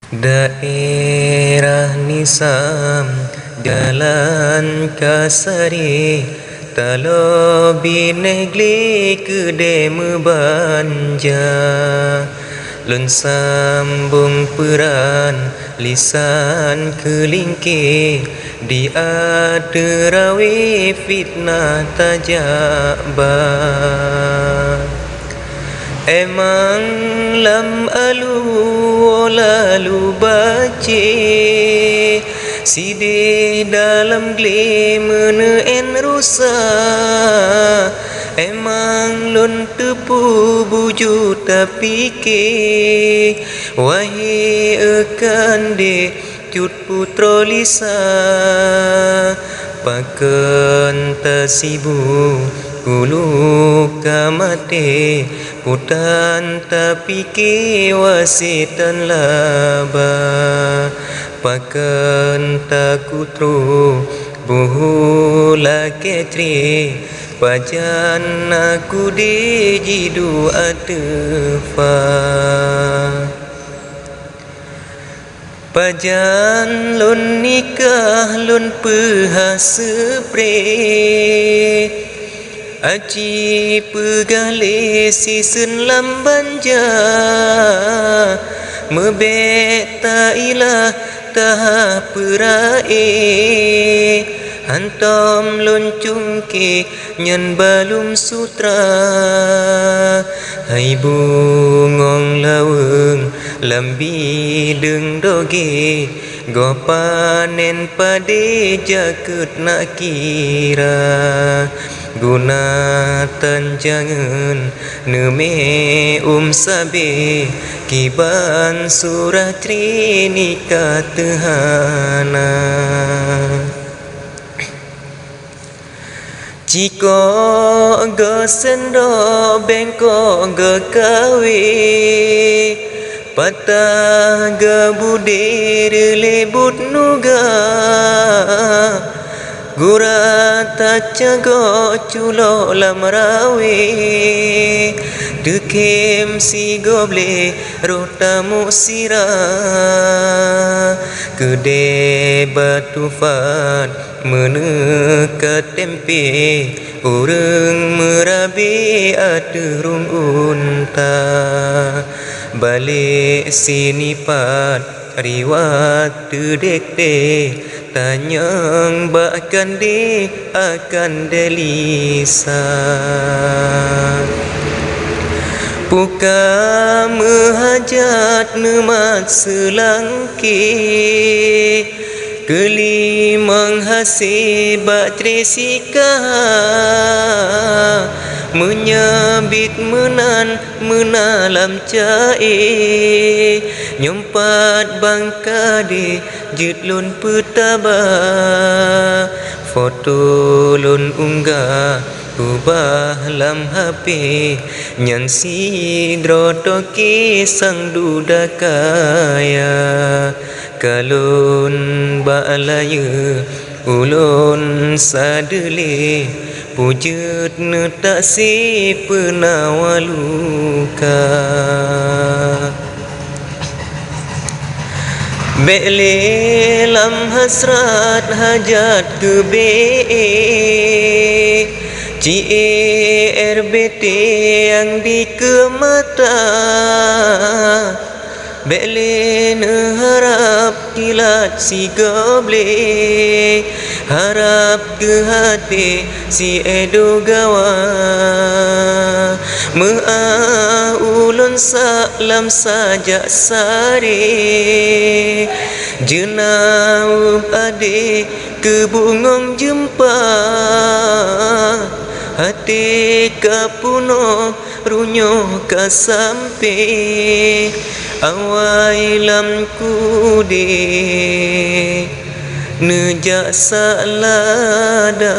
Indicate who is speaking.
Speaker 1: Daerah Nisam Jalan Kasari Talo binegli kedai membanja Lun sambung peran lisan kelingki Di aderawi fitnah tajabah Emang lam alu lalu baci Sidi dalam gli meneen rusa Emang lun tepu buju tapi ke Wahai akan de cut putro lisa Pakan tasibu Kulu kamate Putan tapi ki wasitan laba Pakan takutru Buhula ketri Pajan aku di jidu atefa Pajan lun nikah lun peha sepre Aci pegale sisun lambanja Mebeta ilah tahap perae Hantam loncungke nyan balum sutra Hai bungong laweng lambi deng doge Gopanen pade jakut nak kira Guna tanjangan neme sabe Kiban surah trinika tehana Jiko go sendo bengko go kawe Patah go budir lebut nuga Gura tacago culo lamrawe Dekem si goble rotamu sira Kede batufan menekat tempe Ureng merabi aterung unta Balik sini pat riwat tedekte Tanyang bahkan di akan delisa Puka mehajat nemat selangki Kelimang hasil batresi Menyabit menalam cair Nyumpat bangka di jitlun petaba Foto lun unggah ubah lam HP Nyan sidrotoki sang duda kaya Kalun ba'alaya ulun sadele Pujut netak si penawaluka Bekle lam hasrat hajat kebe CRBT yang dikemata Bekle harap kilat si goble Harap ke hati si edo gawa Ulun salam sajak sari Jenau ade ke bungong jempa Hati kapuno runyo kasampe Awai lam kude nejak salada